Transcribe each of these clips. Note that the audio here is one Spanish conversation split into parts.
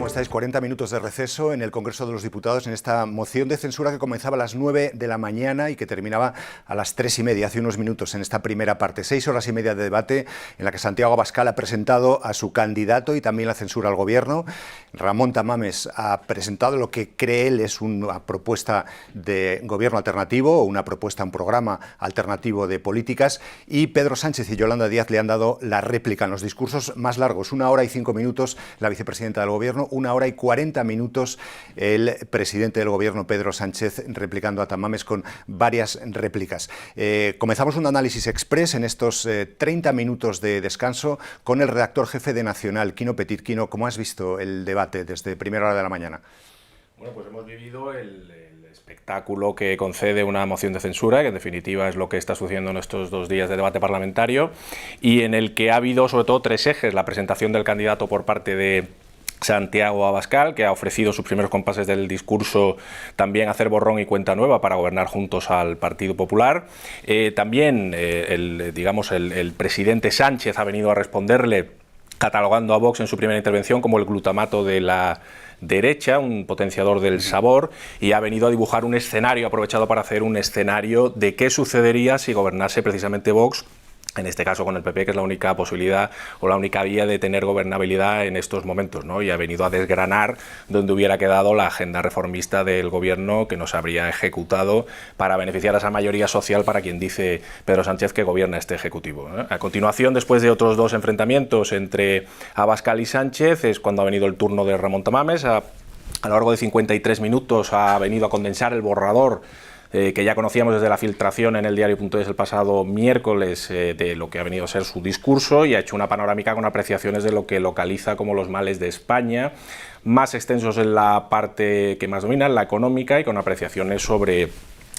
¿Cómo estáis? 40 minutos de receso en el Congreso de los Diputados en esta moción de censura que comenzaba a las 9 de la mañana y que terminaba a las 3:30, hace unos minutos, en esta primera parte. 6 horas y media de debate en la que Santiago Abascal ha presentado a su candidato y también la censura al Gobierno. Ramón Tamames ha presentado lo que cree él es una propuesta de gobierno alternativo, o una propuesta, un programa alternativo de políticas, y Pedro Sánchez y Yolanda Díaz le han dado la réplica en los discursos más largos, 1 hora y 5 minutos la vicepresidenta del Gobierno, 1 hora y 40 minutos el presidente del Gobierno, Pedro Sánchez, replicando a Tamames con varias réplicas. Comenzamos un análisis express en estos 30 minutos de descanso con el redactor jefe de Nacional, Quino Petit. Quino, ¿cómo has visto el debate desde primera hora de la mañana? Bueno, pues hemos vivido el espectáculo que concede una moción de censura, que en definitiva es lo que está sucediendo en estos 2 días de debate parlamentario, y en el que ha habido sobre todo 3 ejes: la presentación del candidato por parte de Santiago Abascal, que ha ofrecido sus primeros compases del discurso también hacer borrón y cuenta nueva para gobernar juntos al Partido Popular. También el presidente Sánchez ha venido a responderle catalogando a Vox en su primera intervención como el glutamato de la derecha, un potenciador del sabor, y ha venido a dibujar un escenario, aprovechado para hacer un escenario de qué sucedería si gobernase precisamente Vox, en este caso con el PP, que es la única posibilidad o la única vía de tener gobernabilidad en estos momentos, ¿no? Y ha venido a desgranar donde hubiera quedado la agenda reformista del Gobierno, que no se habría ejecutado para beneficiar a esa mayoría social para quien dice Pedro Sánchez que gobierna este Ejecutivo, ¿no? A continuación, después de otros 2 enfrentamientos entre Abascal y Sánchez, es cuando ha venido el turno de Ramón Tamames. A lo largo de 53 minutos ha venido a condensar el borrador que ya conocíamos desde la filtración en el diario.es el pasado miércoles de lo que ha venido a ser su discurso, y ha hecho una panorámica con apreciaciones de lo que localiza como los males de España, más extensos en la parte que más domina, la económica, y con apreciaciones sobre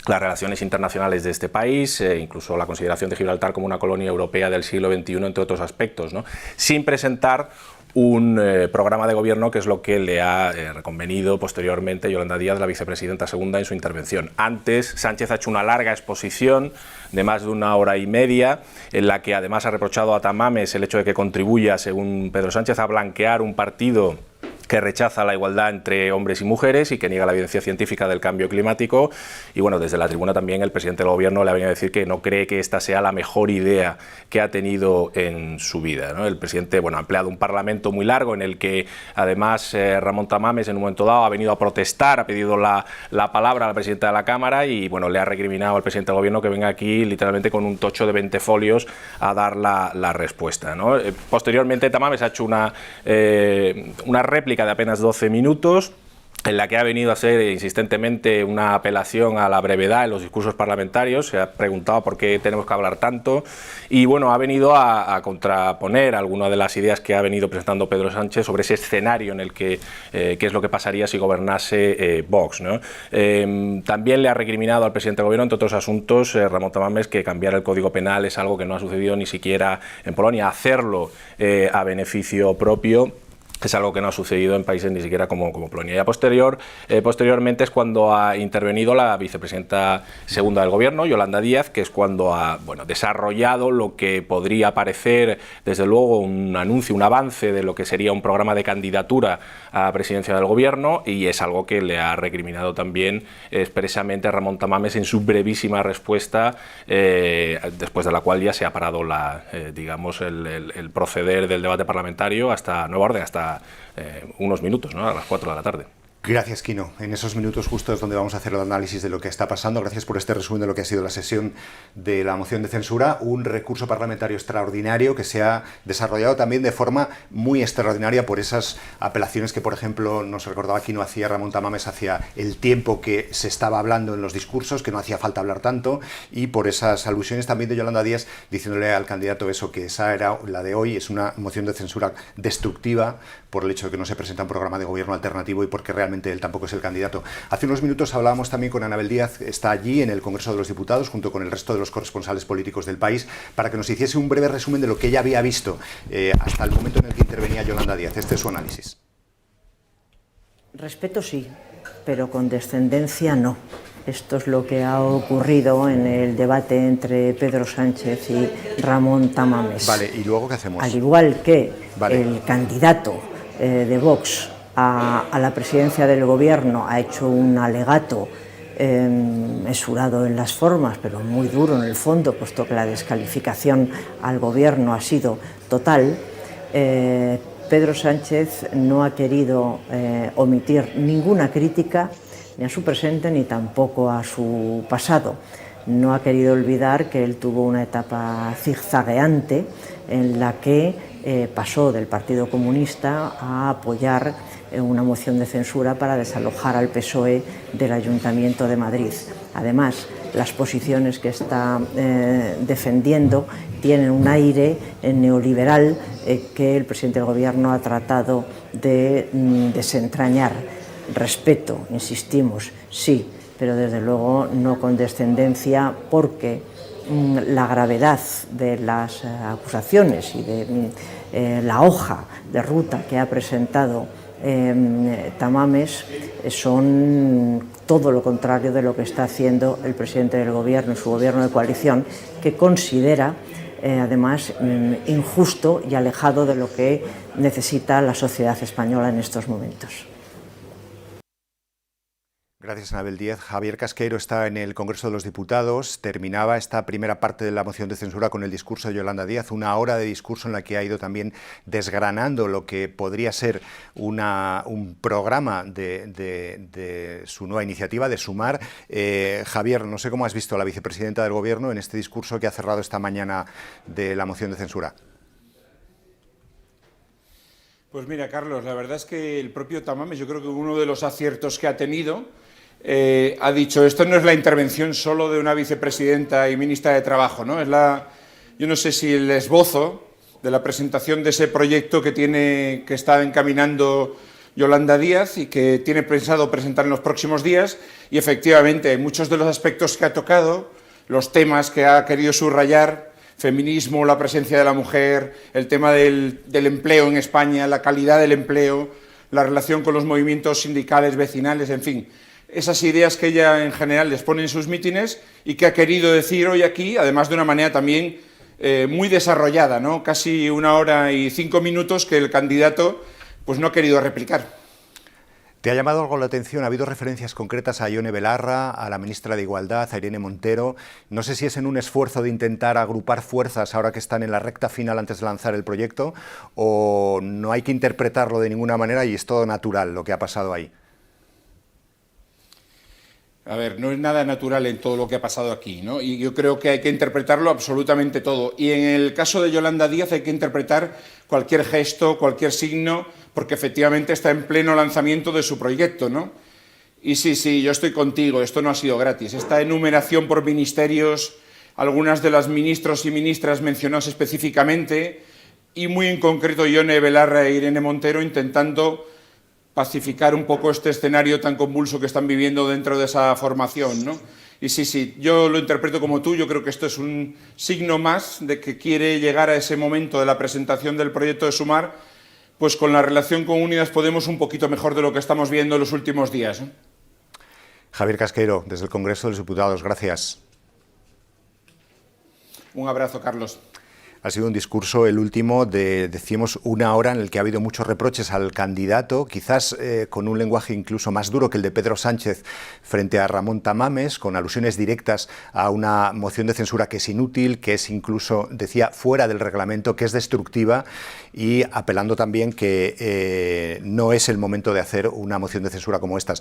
las relaciones internacionales de este país, incluso la consideración de Gibraltar como una colonia europea del siglo XXI, entre otros aspectos, ¿no? Sin presentar un programa de gobierno, que es lo que le ha reconvenido posteriormente Yolanda Díaz, la vicepresidenta segunda, en su intervención. Antes, Sánchez ha hecho una larga exposición de más de 1 hora y media, en la que además ha reprochado a Tamames el hecho de que contribuya, según Pedro Sánchez, a blanquear un partido que rechaza la igualdad entre hombres y mujeres y que niega la evidencia científica del cambio climático. Y bueno, desde la tribuna también el presidente del Gobierno le ha venido a decir que no cree que esta sea la mejor idea que ha tenido en su vida, ¿no? El presidente, bueno, ha empleado un parlamento muy largo en el que además Ramón Tamames en un momento dado ha venido a protestar, ha pedido la palabra a la presidenta de la Cámara y bueno, le ha recriminado al presidente del Gobierno que venga aquí literalmente con un tocho de 20 folios a dar la respuesta, ¿no? Posteriormente Tamames ha hecho una réplica de apenas 12 minutos, en la que ha venido a ser insistentemente una apelación a la brevedad en los discursos parlamentarios. Se ha preguntado por qué tenemos que hablar tanto, y bueno, ha venido a contraponer algunas de las ideas que ha venido presentando Pedro Sánchez sobre ese escenario en el que qué es lo que pasaría si gobernase Vox, ¿no? También le ha recriminado al presidente del Gobierno, entre otros asuntos, Ramón Tamames, que cambiar el Código Penal es algo que no ha sucedido ni siquiera en Polonia. Hacerlo a beneficio propio es algo que no ha sucedido en países ni siquiera como Polonia. Y posteriormente es cuando ha intervenido la vicepresidenta segunda del Gobierno, Yolanda Díaz, que es cuando ha desarrollado lo que podría parecer, desde luego, un anuncio, un avance de lo que sería un programa de candidatura a presidencia del Gobierno, y es algo que le ha recriminado también expresamente Ramón Tamames en su brevísima respuesta, después de la cual ya se ha parado el proceder del debate parlamentario hasta nueva orden, hasta unos minutos, ¿no? A las 4 de la tarde. Gracias, Quino. En esos minutos justo es donde vamos a hacer el análisis de lo que está pasando. Gracias por este resumen de lo que ha sido la sesión de la moción de censura. Un recurso parlamentario extraordinario que se ha desarrollado también de forma muy extraordinaria por esas apelaciones que, por ejemplo, nos recordaba Quino, hacía Ramón Tamames hacia el tiempo que se estaba hablando en los discursos, que no hacía falta hablar tanto, y por esas alusiones también de Yolanda Díaz diciéndole al candidato eso, que esa era la de hoy, es una moción de censura destructiva por el hecho de que no se presenta un programa de gobierno alternativo y porque realmente él tampoco es el candidato. Hace unos minutos hablábamos también con Anabel Díaz, está allí en el Congreso de los Diputados junto con el resto de los corresponsales políticos del país, para que nos hiciese un breve resumen de lo que ella había visto hasta el momento en el que intervenía Yolanda Díaz. Este es su análisis. Respeto sí, pero condescendencia no. Esto es lo que ha ocurrido en el debate entre Pedro Sánchez y Ramón Tamames. Vale, ¿y luego qué hacemos? Al igual que el candidato de Vox a la presidencia del Gobierno, ha hecho un alegato mesurado en las formas, pero muy duro en el fondo, puesto que la descalificación al Gobierno ha sido total. Pedro Sánchez no ha querido omitir ninguna crítica ni a su presente ni tampoco a su pasado. No ha querido olvidar que él tuvo una etapa zigzagueante en la que pasó del Partido Comunista a apoyar una moción de censura para desalojar al PSOE del Ayuntamiento de Madrid. Además, las posiciones que está defendiendo tienen un aire neoliberal que el presidente del Gobierno ha tratado de desentrañar. Respeto, insistimos, sí, pero desde luego no condescendencia, porque la gravedad de las acusaciones y de la hoja de ruta que ha presentado Tamames son todo lo contrario de lo que está haciendo el presidente del Gobierno y su Gobierno de coalición, que considera además injusto y alejado de lo que necesita la sociedad española en estos momentos. Gracias, Anabel Díez. Javier Casqueiro está en el Congreso de los Diputados. Terminaba esta primera parte de la moción de censura con el discurso de Yolanda Díaz, una hora de discurso en la que ha ido también desgranando lo que podría ser un programa de su nueva iniciativa, de Sumar. Javier, no sé cómo has visto a la vicepresidenta del Gobierno en este discurso que ha cerrado esta mañana de la moción de censura. Pues mira, Carlos, la verdad es que el propio Tamames, yo creo que uno de los aciertos que ha tenido, ha dicho, esto no es la intervención solo de una vicepresidenta y ministra de Trabajo, ¿no? Yo no sé si el esbozo de la presentación de ese proyecto que está encaminando Yolanda Díaz y que tiene pensado presentar en los próximos días, y efectivamente muchos de los aspectos que ha tocado, los temas que ha querido subrayar, feminismo, la presencia de la mujer, el tema del empleo en España, la calidad del empleo, la relación con los movimientos sindicales, vecinales, en fin, esas ideas que ella en general les pone en sus mítines y que ha querido decir hoy aquí, además de una manera también muy desarrollada, ¿no? Casi 1 hora y 5 minutos que el candidato pues no ha querido replicar. ¿Te ha llamado algo la atención? ¿Ha habido referencias concretas a Ione Belarra, a la ministra de Igualdad, a Irene Montero? No sé si es en un esfuerzo de intentar agrupar fuerzas ahora que están en la recta final antes de lanzar el proyecto, o no hay que interpretarlo de ninguna manera y es todo natural lo que ha pasado ahí. A ver, no es nada natural en todo lo que ha pasado aquí, ¿no? Y yo creo que hay que interpretarlo absolutamente todo. Y en el caso de Yolanda Díaz hay que interpretar cualquier gesto, cualquier signo, porque efectivamente está en pleno lanzamiento de su proyecto, ¿no? Y sí, yo estoy contigo, esto no ha sido gratis. Esta enumeración por ministerios, algunas de las ministros y ministras mencionadas específicamente, y muy en concreto Ione Belarra e Irene Montero intentando pacificar un poco este escenario tan convulso que están viviendo dentro de esa formación, ¿no? Y sí, yo lo interpreto como tú, yo creo que esto es un signo más de que quiere llegar a ese momento de la presentación del proyecto de Sumar, pues con la relación con Unidas Podemos un poquito mejor de lo que estamos viendo en los últimos días, ¿eh? Javier Casqueiro, desde el Congreso de los Diputados, gracias. Un abrazo, Carlos. Ha sido un discurso, el último, de, decíamos, 1 hora en el que ha habido muchos reproches al candidato, quizás con un lenguaje incluso más duro que el de Pedro Sánchez frente a Ramón Tamames, con alusiones directas a una moción de censura que es inútil, que es incluso, decía, fuera del reglamento, que es destructiva, y apelando también que no es el momento de hacer una moción de censura como estas.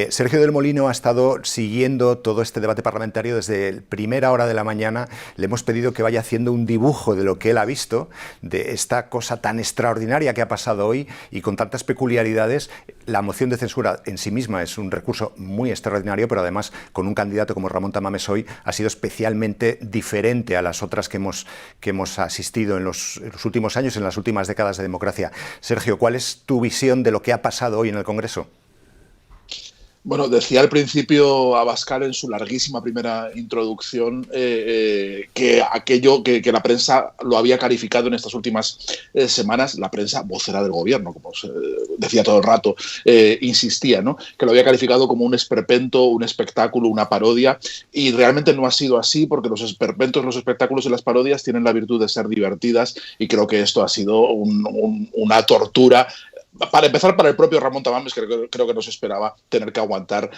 Sergio del Molino ha estado siguiendo todo este debate parlamentario desde primera hora de la mañana. Le hemos pedido que vaya haciendo un dibujo de lo que él ha visto, de esta cosa tan extraordinaria que ha pasado hoy y con tantas peculiaridades. La moción de censura en sí misma es un recurso muy extraordinario, pero además con un candidato como Ramón Tamames hoy ha sido especialmente diferente a las otras que hemos asistido en los últimos años, en las últimas décadas de democracia. Sergio, ¿cuál es tu visión de lo que ha pasado hoy en el Congreso? Bueno, decía al principio Abascal en su larguísima primera introducción que aquello que la prensa lo había calificado en estas últimas semanas, la prensa vocera del gobierno, como se decía todo el rato, insistía, ¿no?, que lo había calificado como un esperpento, un espectáculo, una parodia, y realmente no ha sido así, porque los esperpentos, los espectáculos y las parodias tienen la virtud de ser divertidas, y creo que esto ha sido una tortura para empezar, para el propio Ramón Tamames, que creo que no se esperaba tener que aguantar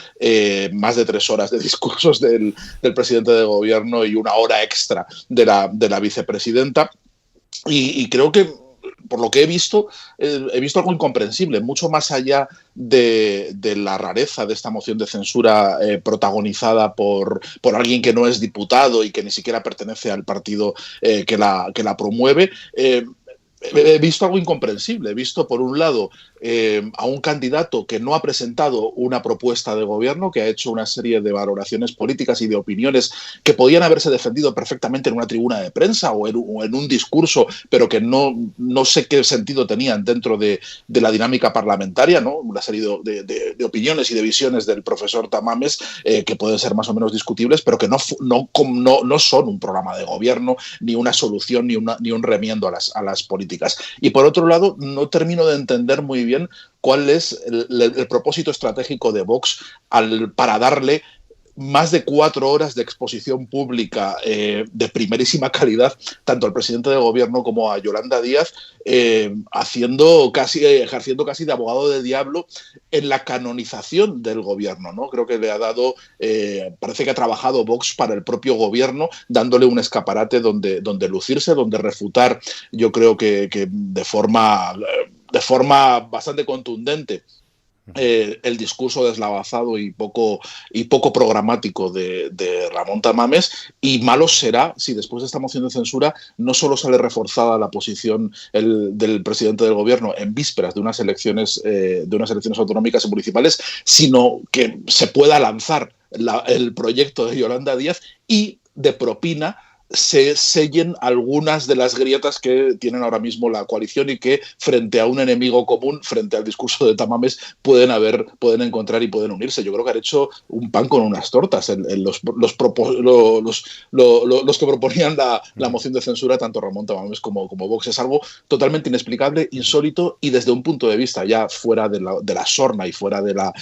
más de 3 horas de discursos del presidente de gobierno y 1 hora extra de la vicepresidenta. Y creo que, por lo que he visto algo incomprensible, mucho más allá de la rareza de esta moción de censura protagonizada por alguien que no es diputado y que ni siquiera pertenece al partido que la promueve. He visto algo incomprensible. He visto, por un lado, a un candidato que no ha presentado una propuesta de gobierno, que ha hecho una serie de valoraciones políticas y de opiniones que podían haberse defendido perfectamente en una tribuna de prensa o en un discurso, pero que no sé qué sentido tenían dentro de la dinámica parlamentaria, ¿no? Una serie de opiniones y de visiones del profesor Tamames que pueden ser más o menos discutibles, pero que no son un programa de gobierno, ni una solución, ni un remiendo a las políticas. Y por otro lado, no termino de entender muy bien cuál es el propósito estratégico de Vox para darle más de 4 horas de exposición pública de primerísima calidad, tanto al presidente de gobierno como a Yolanda Díaz, ejerciendo casi de abogado de diablo en la canonización del gobierno, ¿no? Creo que le ha dado, parece que ha trabajado Vox para el propio gobierno, dándole un escaparate donde lucirse, donde refutar, yo creo que de forma bastante contundente, el discurso deslavazado y poco programático de Ramón Tamames, y malo será si después de esta moción de censura no solo sale reforzada la posición del presidente del gobierno en vísperas de unas elecciones autonómicas y municipales, sino que se pueda lanzar el proyecto de Yolanda Díaz y de propina se sellen algunas de las grietas que tienen ahora mismo la coalición y que, frente a un enemigo común, frente al discurso de Tamames, pueden encontrar y pueden unirse. Yo creo que han hecho un pan con unas tortas los que proponían la moción de censura, tanto Ramón Tamames como Vox. Es algo totalmente inexplicable, insólito, y desde un punto de vista ya fuera de la sorna y fuera de la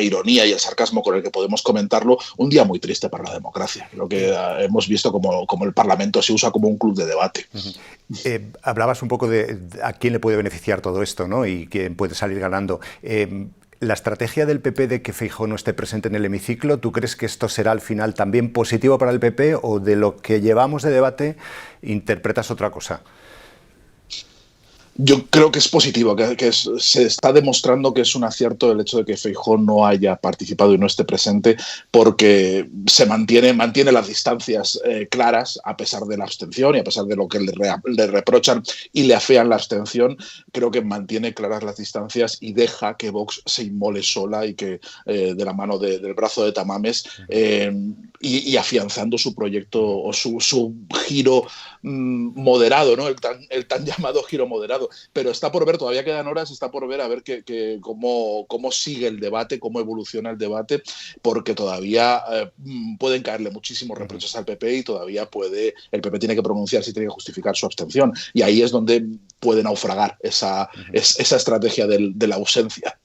ironía y el sarcasmo con el que podemos comentarlo, un día muy triste para la democracia. Creo que hemos visto como el Parlamento se usa como un club de debate. Hablabas un poco de a quién le puede beneficiar todo esto, ¿no? Y quién puede salir ganando. La estrategia del PP de que Feijóo no esté presente en el hemiciclo, ¿tú crees que esto será al final también positivo para el PP, o de lo que llevamos de debate interpretas otra cosa? Yo creo que es positivo, que se está demostrando que es un acierto el hecho de que Feijóo no haya participado y no esté presente, porque se mantiene las distancias claras a pesar de la abstención y a pesar de lo que le reprochan y le afean la abstención. Creo que mantiene claras las distancias y deja que Vox se inmole sola, y que de la mano del brazo de Tamames, y afianzando su proyecto o su giro moderado, ¿no? El tan llamado giro moderado. Pero está por ver, todavía quedan horas, está por ver a ver cómo sigue el debate, cómo evoluciona el debate, porque todavía pueden caerle muchísimos reproches al PP y todavía el PP tiene que pronunciarse y tiene que justificar su abstención. Y ahí es donde puede naufragar esa estrategia de la ausencia.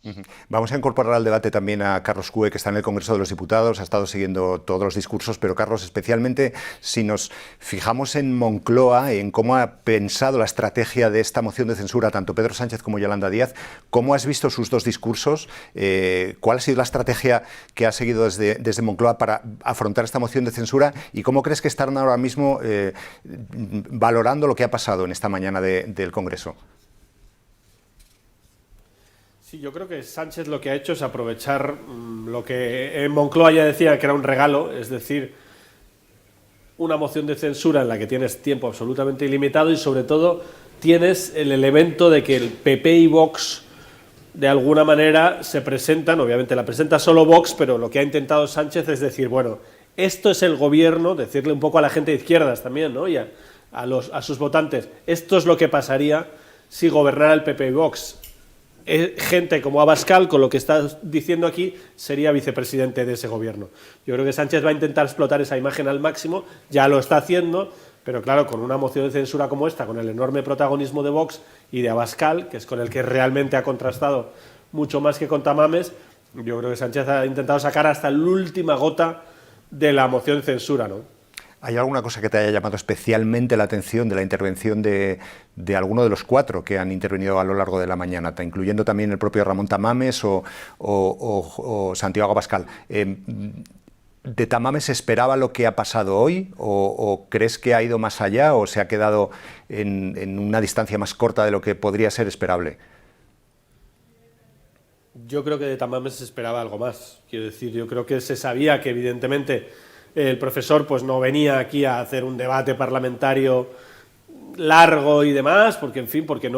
Vamos a incorporar al debate también a Carlos Cue, que está en el Congreso de los Diputados, ha estado siguiendo todos los discursos, pero Carlos, especialmente si nos fijamos en Moncloa, en cómo ha pensado la estrategia de esta moción de censura tanto Pedro Sánchez como Yolanda Díaz, ¿cómo has visto sus dos discursos? ¿Cuál ha sido la estrategia que ha seguido desde Moncloa para afrontar esta moción de censura? ¿Y cómo crees que están ahora mismo valorando lo que ha pasado en esta mañana del Congreso? Sí, yo creo que Sánchez lo que ha hecho es aprovechar lo que en Moncloa ya decía que era un regalo, es decir, una moción de censura en la que tienes tiempo absolutamente ilimitado y, sobre todo, tienes el elemento de que el PP y Vox de alguna manera se presentan, obviamente la presenta solo Vox, pero lo que ha intentado Sánchez es decir, bueno, esto es el gobierno, decirle un poco a la gente de izquierdas también, ¿no? Y a sus votantes, esto es lo que pasaría si gobernara el PP y Vox. Gente como Abascal, con lo que estás diciendo aquí, sería vicepresidente de ese gobierno. Yo creo que Sánchez va a intentar explotar esa imagen al máximo, ya lo está haciendo, pero claro, con una moción de censura como esta, con el enorme protagonismo de Vox y de Abascal, que es con el que realmente ha contrastado mucho más que con Tamames, yo creo que Sánchez ha intentado sacar hasta la última gota de la moción de censura, ¿no? ¿Hay alguna cosa que te haya llamado especialmente la atención de la intervención de alguno de los 4 que han intervenido a lo largo de la mañana, incluyendo también el propio Ramón Tamames o Santiago Abascal? ¿De Tamames se esperaba lo que ha pasado hoy o crees que ha ido más allá o se ha quedado en una distancia más corta de lo que podría ser esperable? Yo creo que de Tamames se esperaba algo más. Quiero decir, yo creo que se sabía que evidentemente el profesor pues no venía aquí a hacer un debate parlamentario largo y demás, porque en fin, porque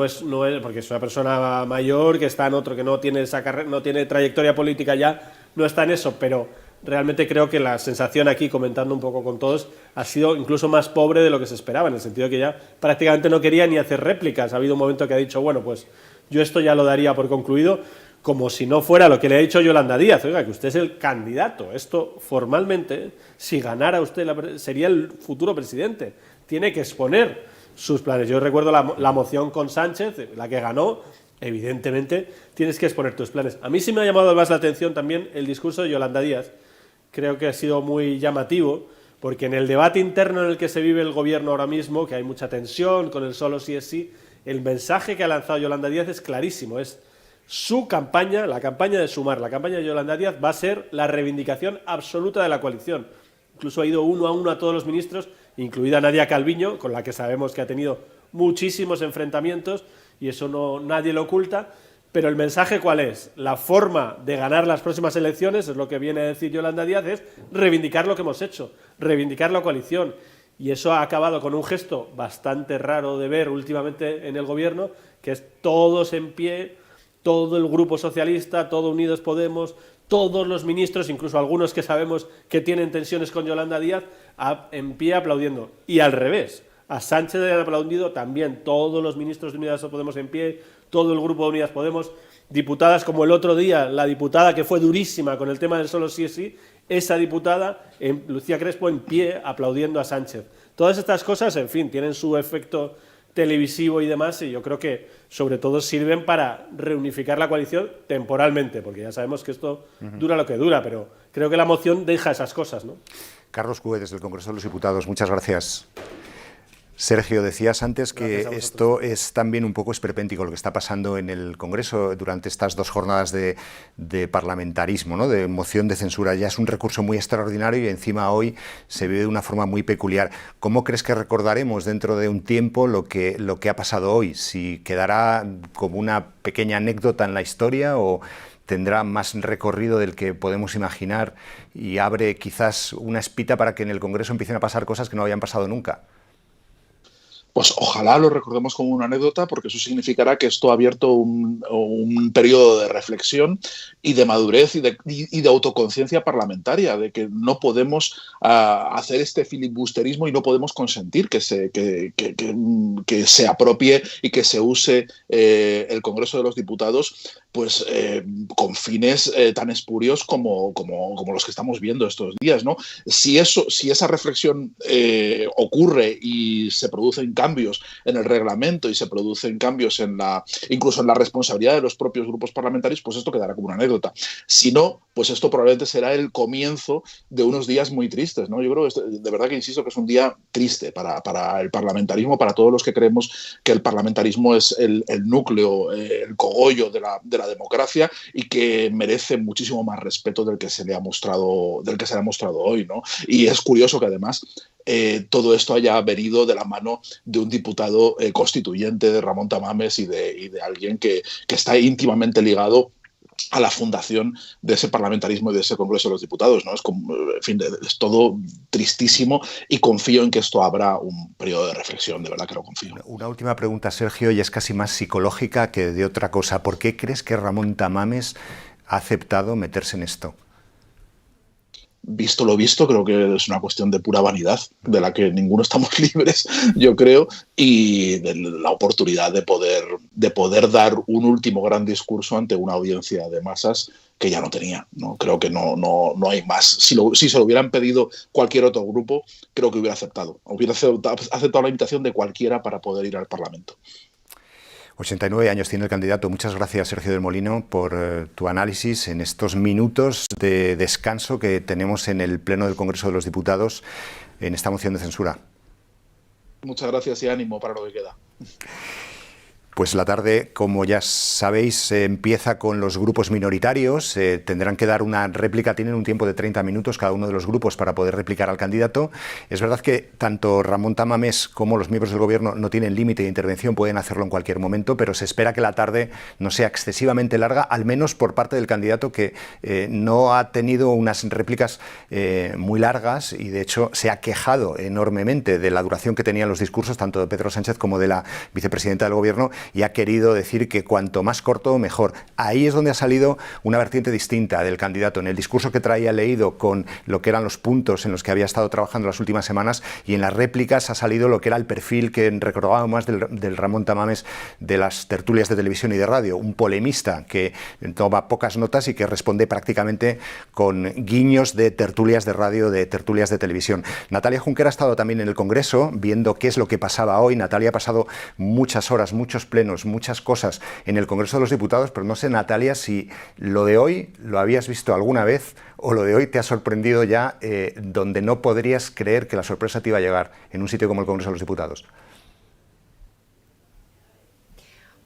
porque es una persona mayor que está en otro, que no tiene no tiene trayectoria política ya, no está en eso, pero realmente creo que la sensación aquí, comentando un poco con todos, ha sido incluso más pobre de lo que se esperaba, en el sentido de que ya prácticamente no quería ni hacer réplicas. Ha habido un momento que ha dicho, bueno, pues yo esto ya lo daría por concluido, como si no fuera lo que le ha dicho Yolanda Díaz. Oiga, que usted es el candidato. Esto formalmente, si ganara usted, sería el futuro presidente. Tiene que exponer sus planes. Yo recuerdo la moción con Sánchez, la que ganó. Evidentemente, tienes que exponer tus planes. A mí sí me ha llamado más la atención también el discurso de Yolanda Díaz. Creo que ha sido muy llamativo, porque en el debate interno en el que se vive el gobierno ahora mismo, que hay mucha tensión con el solo sí es sí, el mensaje que ha lanzado Yolanda Díaz es clarísimo. Es su campaña, la campaña de Sumar, la campaña de Yolanda Díaz va a ser la reivindicación absoluta de la coalición. Incluso ha ido uno a uno a todos los ministros, incluida Nadia Calviño, con la que sabemos que ha tenido muchísimos enfrentamientos, y eso nadie lo oculta. Pero el mensaje, ¿cuál es? La forma de ganar las próximas elecciones, es lo que viene a decir Yolanda Díaz, es reivindicar lo que hemos hecho, reivindicar la coalición. Y eso ha acabado con un gesto bastante raro de ver últimamente en el gobierno, que es todos en pie, todo el grupo socialista, todo Unidos Podemos, todos los ministros, incluso algunos que sabemos que tienen tensiones con Yolanda Díaz, en pie aplaudiendo. Y al revés, a Sánchez le han aplaudido también todos los ministros de Unidas Podemos en pie, todo el grupo de Unidas Podemos, diputadas como el otro día, la diputada que fue durísima con el tema del solo sí es sí, esa diputada, Lucía Crespo, en pie aplaudiendo a Sánchez. Todas estas cosas, en fin, tienen su efecto televisivo y demás, y yo creo que sobre todo sirven para reunificar la coalición temporalmente, porque ya sabemos que esto dura lo que dura, pero creo que la moción deja esas cosas, ¿no? Carlos Cue, desde el Congreso de los Diputados, muchas gracias. Sergio, decías antes que esto es también un poco esperpéntico lo que está pasando en el Congreso durante estas 2 jornadas de parlamentarismo, ¿no? De moción de censura. Ya es un recurso muy extraordinario y encima hoy se vive de una forma muy peculiar. ¿Cómo crees que recordaremos dentro de un tiempo lo que ha pasado hoy? ¿Si quedará como una pequeña anécdota en la historia o tendrá más recorrido del que podemos imaginar y abre quizás una espita para que en el Congreso empiecen a pasar cosas que no habían pasado nunca? Pues ojalá lo recordemos como una anécdota, porque eso significará que esto ha abierto un periodo de reflexión y de madurez y de autoconciencia parlamentaria, de que no podemos hacer este filibusterismo y no podemos consentir que se apropie y que se use el Congreso de los Diputados pues con fines tan espurios como los que estamos viendo estos días, ¿no? Si esa reflexión ocurre y se producen cambios en el reglamento y se producen cambios incluso en la responsabilidad de los propios grupos parlamentarios, pues esto quedará como una anécdota. Si no, pues esto probablemente será el comienzo de unos días muy tristes, ¿no? Yo creo que de verdad que insisto que es un día triste para el parlamentarismo, para todos los que creemos que el parlamentarismo es el núcleo, el cogollo de la democracia y que merece muchísimo más respeto del que se le ha mostrado hoy, ¿no? Y es curioso que además todo esto haya venido de la mano de un diputado constituyente, de Ramón Tamames, y de alguien que está íntimamente ligado a la fundación de ese parlamentarismo y de ese Congreso de los Diputados, ¿no? En fin, es todo tristísimo y confío en que esto abra un periodo de reflexión, de verdad que lo confío. Una última pregunta, Sergio, y es casi más psicológica que de otra cosa. ¿Por qué crees que Ramón Tamames ha aceptado meterse en esto? Visto lo visto, creo que es una cuestión de pura vanidad, de la que ninguno estamos libres, yo creo, y de la oportunidad de poder dar un último gran discurso ante una audiencia de masas que ya no tenía, ¿no? Creo que no hay más. Si se lo hubieran pedido cualquier otro grupo, creo que hubiera aceptado la invitación de cualquiera para poder ir al Parlamento. 89 años tiene el candidato. Muchas gracias, Sergio del Molino, por tu análisis en estos minutos de descanso que tenemos en el Pleno del Congreso de los Diputados. en esta moción de censura? Muchas gracias y ánimo para lo que queda. Pues la tarde, como ya sabéis, empieza con los grupos minoritarios. Tendrán que dar una réplica, tienen un tiempo de 30 minutos cada uno de los grupos para poder replicar al candidato. Es verdad que tanto Ramón Tamames como los miembros del Gobierno no tienen límite de intervención, pueden hacerlo en cualquier momento, pero se espera que la tarde no sea excesivamente larga, al menos por parte del candidato, que no ha tenido unas réplicas muy largas y de hecho se ha quejado enormemente de la duración que tenían los discursos tanto de Pedro Sánchez como de la vicepresidenta del Gobierno, y ha querido decir que cuanto más corto, mejor. Ahí es donde ha salido una vertiente distinta del candidato, en el discurso que traía leído con lo que eran los puntos en los que había estado trabajando las últimas semanas, y en las réplicas ha salido lo que era el perfil que recordaba más del Ramón Tamames de las tertulias de televisión y de radio, un polemista que toma pocas notas y que responde prácticamente con guiños de tertulias de radio, de tertulias de televisión. Natalia Junquera ha estado también en el Congreso viendo qué es lo que pasaba hoy. Natalia ha pasado muchas horas, muchos plenos, muchas cosas en el Congreso de los Diputados, pero no sé, Natalia, si lo de hoy lo habías visto alguna vez o lo de hoy te ha sorprendido ya donde no podrías creer que la sorpresa te iba a llegar en un sitio como el Congreso de los Diputados.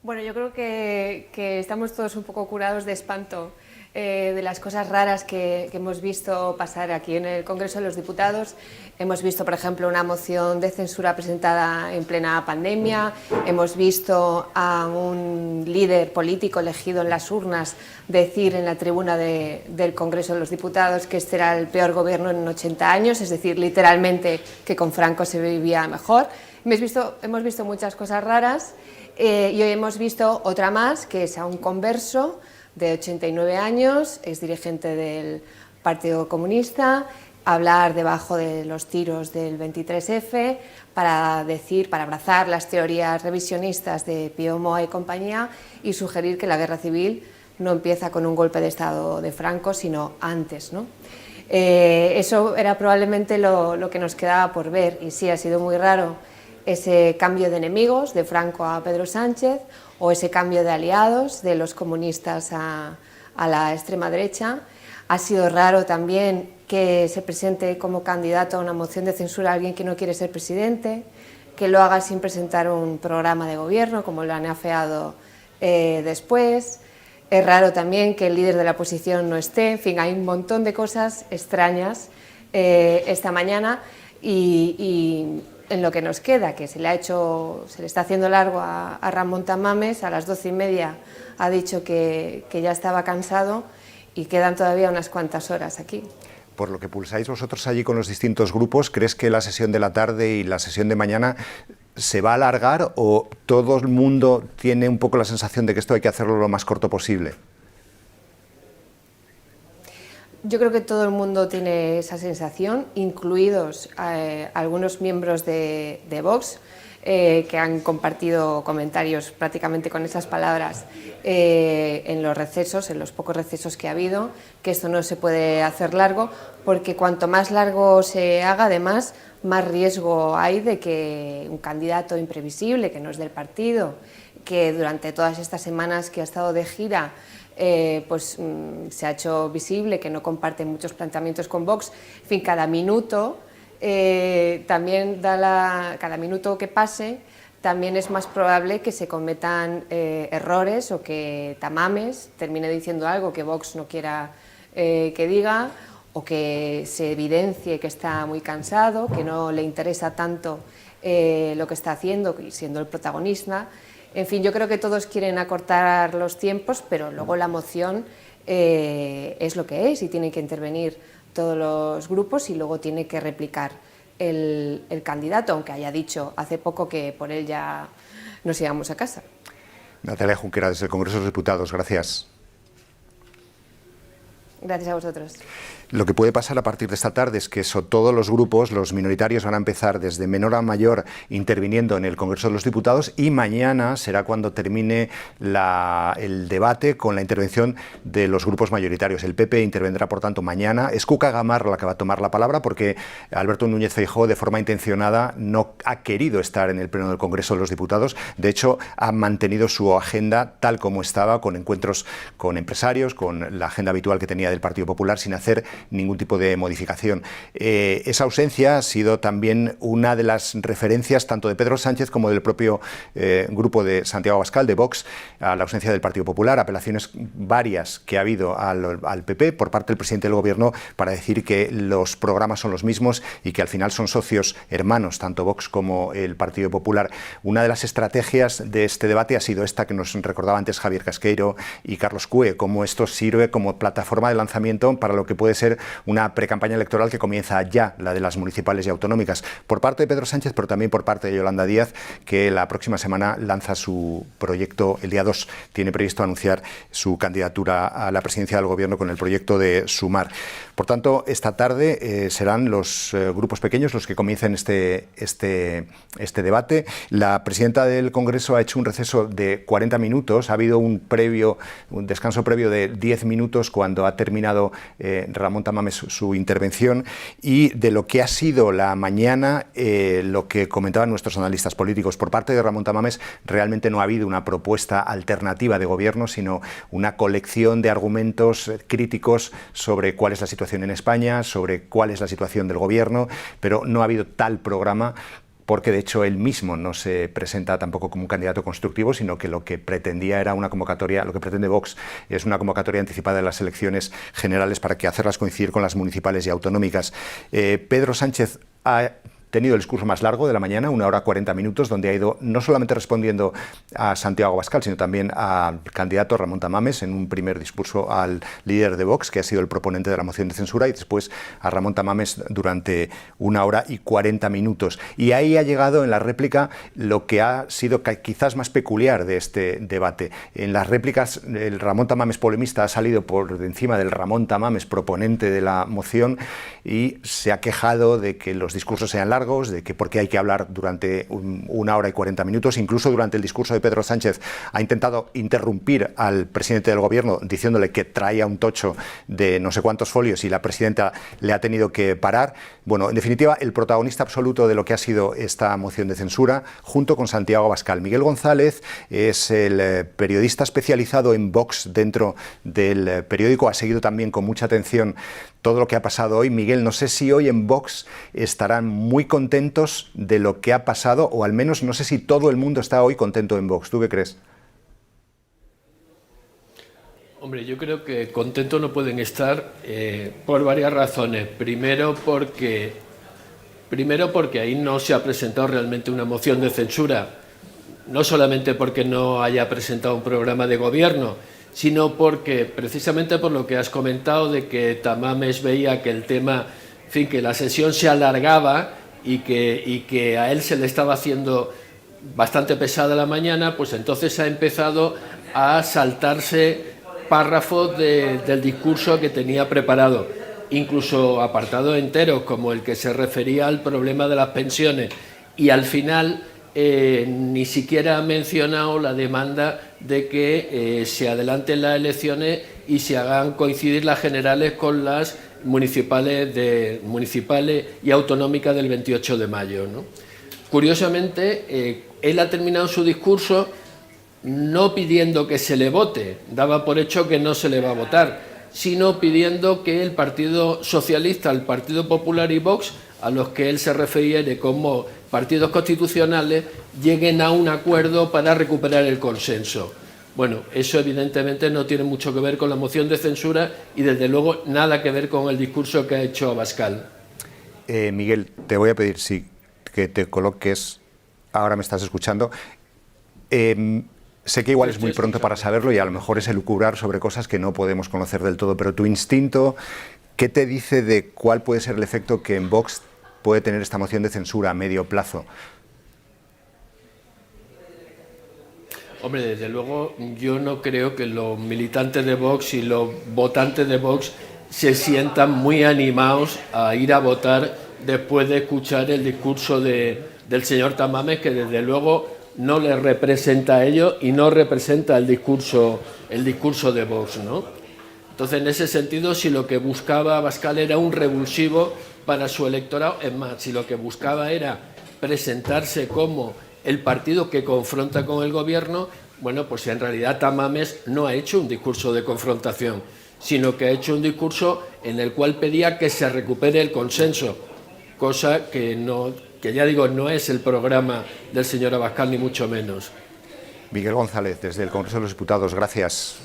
Bueno, yo creo que estamos todos un poco curados de espanto de las cosas raras que hemos visto pasar aquí en el Congreso de los Diputados. Hemos visto, por ejemplo, una moción de censura presentada en plena pandemia. Hemos visto a un líder político elegido en las urnas decir en la tribuna del Congreso de los Diputados que este era el peor gobierno en 80 años, es decir, literalmente que con Franco se vivía mejor. Hemos visto muchas cosas raras y hoy hemos visto otra más, que es a un converso de 89 años, es dirigente del Partido Comunista, hablar debajo de los tiros del 23F para abrazar las teorías revisionistas de Pío Moa y compañía y sugerir que la guerra civil no empieza con un golpe de Estado de Franco, sino antes, ¿no? Eso era probablemente lo que nos quedaba por ver, y sí, ha sido muy raro ese cambio de enemigos de Franco a Pedro Sánchez, o ese cambio de aliados de los comunistas a la extrema derecha. Ha sido raro también que se presente como candidato a una moción de censura a alguien que no quiere ser presidente, que lo haga sin presentar un programa de gobierno, como lo han afeado después. Es raro también que el líder de la oposición no esté. En fin, hay un montón de cosas extrañas esta mañana y en lo que nos queda, que se le está haciendo largo a Ramón Tamames. A las 12:30 ha dicho que ya estaba cansado y quedan todavía unas cuantas horas aquí. Por lo que pulsáis vosotros allí con los distintos grupos, ¿crees que la sesión de la tarde y la sesión de mañana se va a alargar o todo el mundo tiene un poco la sensación de que esto hay que hacerlo lo más corto posible? Yo creo que todo el mundo tiene esa sensación, incluidos algunos miembros de Vox, que han compartido comentarios prácticamente con esas palabras en los recesos, en los pocos recesos que ha habido, que esto no se puede hacer largo, porque cuanto más largo se haga, además, más riesgo hay de que un candidato imprevisible, que no es del partido, que durante todas estas semanas que ha estado de gira, se ha hecho visible que no comparte muchos planteamientos con Vox. En fin, cada minuto cada minuto que pase también es más probable que se cometan errores o que Tamames termine diciendo algo que Vox no quiera que diga, o que se evidencie que está muy cansado, que no le interesa tanto lo que está haciendo, siendo el protagonista. En fin, yo creo que todos quieren acortar los tiempos, pero luego la moción es lo que es y tienen que intervenir todos los grupos y luego tiene que replicar el candidato, aunque haya dicho hace poco que por él ya nos íbamos a casa. Natalia Junquera, desde el Congreso de los Diputados, gracias. Gracias a vosotros. Lo que puede pasar a partir de esta tarde es que todos los grupos, los minoritarios, van a empezar desde menor a mayor interviniendo en el Congreso de los Diputados, y mañana será cuando termine el debate con la intervención de los grupos mayoritarios. El PP intervendrá, por tanto, mañana. Es Cuca Gamarra la que va a tomar la palabra, porque Alberto Núñez Feijóo, de forma intencionada, no ha querido estar en el Pleno del Congreso de los Diputados. De hecho, ha mantenido su agenda tal como estaba, con encuentros con empresarios, con la agenda habitual que tenía del Partido Popular, sin hacer ningún tipo de modificación. Esa ausencia ha sido también una de las referencias tanto de Pedro Sánchez como del propio grupo de Santiago Abascal, de Vox, a la ausencia del Partido Popular, apelaciones varias que ha habido al PP por parte del presidente del Gobierno para decir que los programas son los mismos y que al final son socios hermanos, tanto Vox como el Partido Popular. Una de las estrategias de este debate ha sido esta que nos recordaba antes Javier Casqueiro y Carlos Cue, cómo esto sirve como plataforma de lanzamiento para lo que puede ser una precampaña electoral que comienza ya, la de las municipales y autonómicas, por parte de Pedro Sánchez, pero también por parte de Yolanda Díaz, que la próxima semana lanza su proyecto, el día 2, tiene previsto anunciar su candidatura a la presidencia del Gobierno con el proyecto de Sumar. Por tanto, esta tarde serán los grupos pequeños los que comiencen este debate. La presidenta del Congreso ha hecho un receso de 40 minutos. Ha habido un descanso previo de 10 minutos cuando ha terminado Ramón Tamames su intervención. Y de lo que ha sido la mañana, lo que comentaban nuestros analistas políticos, por parte de Ramón Tamames realmente no ha habido una propuesta alternativa de gobierno, sino una colección de argumentos críticos sobre cuál es la situación en España, sobre cuál es la situación del Gobierno, pero no ha habido tal programa, porque de hecho él mismo no se presenta tampoco como un candidato constructivo, sino que lo que pretendía era una convocatoria, lo que pretende Vox es una convocatoria anticipada de las elecciones generales para que hacerlas coincidir con las municipales y autonómicas. Pedro Sánchez ha tenido el discurso más largo de la mañana, 1 hora 40 minutos, donde ha ido no solamente respondiendo a Santiago Abascal, sino también al candidato Ramón Tamames, en un primer discurso al líder de Vox, que ha sido el proponente de la moción de censura, y después a Ramón Tamames durante 1 hora y 40 minutos. Y ahí ha llegado en la réplica lo que ha sido quizás más peculiar de este debate. En las réplicas, el Ramón Tamames polemista ha salido por encima del Ramón Tamames proponente de la moción y se ha quejado de que los discursos sean largos, de que por qué hay que hablar durante 1 hora y 40 minutos. Incluso durante el discurso de Pedro Sánchez ha intentado interrumpir al presidente del Gobierno diciéndole que traía un tocho de no sé cuántos folios y la presidenta le ha tenido que parar. Bueno, en definitiva, el protagonista absoluto de lo que ha sido esta moción de censura, junto con Santiago Abascal. Miguel González es el periodista especializado en Vox dentro del periódico, ha seguido también con mucha atención todo lo que ha pasado hoy. Miguel, no sé si hoy en Vox estarán muy contentos de lo que ha pasado, o al menos no sé si todo el mundo está hoy contento en Vox. ¿Tú qué crees? Hombre, yo creo que contentos no pueden estar por varias razones. Primero porque ahí no se ha presentado realmente una moción de censura, no solamente porque no haya presentado un programa de gobierno, sino porque, precisamente por lo que has comentado, de que Tamames veía que el tema, en fin, que la sesión se alargaba y que a él se le estaba haciendo bastante pesada la mañana, pues entonces ha empezado a saltarse párrafos del discurso que tenía preparado, incluso apartados enteros, como el que se refería al problema de las pensiones, y al final ni siquiera ha mencionado la demanda de que se adelanten las elecciones y se hagan coincidir las generales con las municipales y autonómicas del 28 de mayo, ¿no? Curiosamente, él ha terminado su discurso no pidiendo que se le vote, daba por hecho que no se le va a votar, sino pidiendo que el Partido Socialista, el Partido Popular y Vox, a los que él se refiere como partidos constitucionales, lleguen a un acuerdo para recuperar el consenso. Bueno, eso evidentemente no tiene mucho que ver con la moción de censura y desde luego nada que ver con el discurso que ha hecho Abascal. Miguel, te voy a pedir que te coloques, ahora me estás escuchando. Sé que igual es muy pronto para saberlo y a lo mejor es elucubrar sobre cosas que no podemos conocer del todo, pero tu instinto, ¿qué te dice de cuál puede ser el efecto que en Vox puede tener esta moción de censura a medio plazo? Hombre, desde luego yo no creo que los militantes de Vox y los votantes de Vox se sientan muy animados a ir a votar después de escuchar el discurso del señor Tamames, que desde luego no les representa a ellos y no representa el discurso de Vox, ¿no? Entonces, en ese sentido, si lo que buscaba Abascal era un revulsivo para su electorado, es más, si lo que buscaba era presentarse como el partido que confronta con el gobierno, bueno, pues en realidad Tamames no ha hecho un discurso de confrontación, sino que ha hecho un discurso en el cual pedía que se recupere el consenso, cosa que ya digo, no es el programa del señor Abascal, ni mucho menos. Miguel González, desde el Congreso de los Diputados, gracias.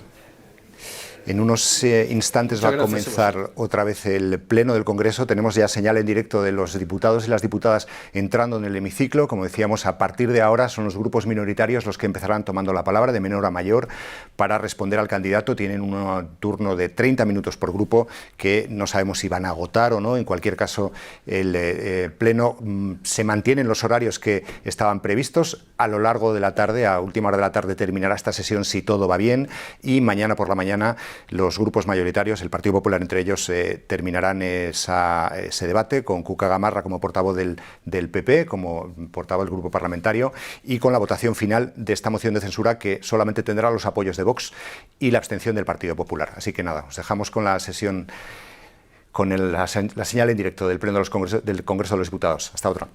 En unos instantes va a comenzar otra vez el pleno del Congreso. Tenemos ya señal en directo de los diputados y las diputadas entrando en el hemiciclo. Como decíamos, a partir de ahora son los grupos minoritarios los que empezarán tomando la palabra de menor a mayor para responder al candidato. Tienen un turno de 30 minutos por grupo que no sabemos si van a agotar o no. En cualquier caso, el pleno se mantiene en los horarios que estaban previstos. A lo largo de la tarde, a última hora de la tarde, terminará esta sesión si todo va bien, y mañana por la mañana los grupos mayoritarios, el Partido Popular entre ellos, terminarán ese debate con Cuca Gamarra como portavoz del PP, como portavoz del grupo parlamentario, y con la votación final de esta moción de censura, que solamente tendrá los apoyos de Vox y la abstención del Partido Popular. Así que nada, os dejamos con la sesión, con la señal en directo del pleno del Congreso de los Diputados. Hasta otra.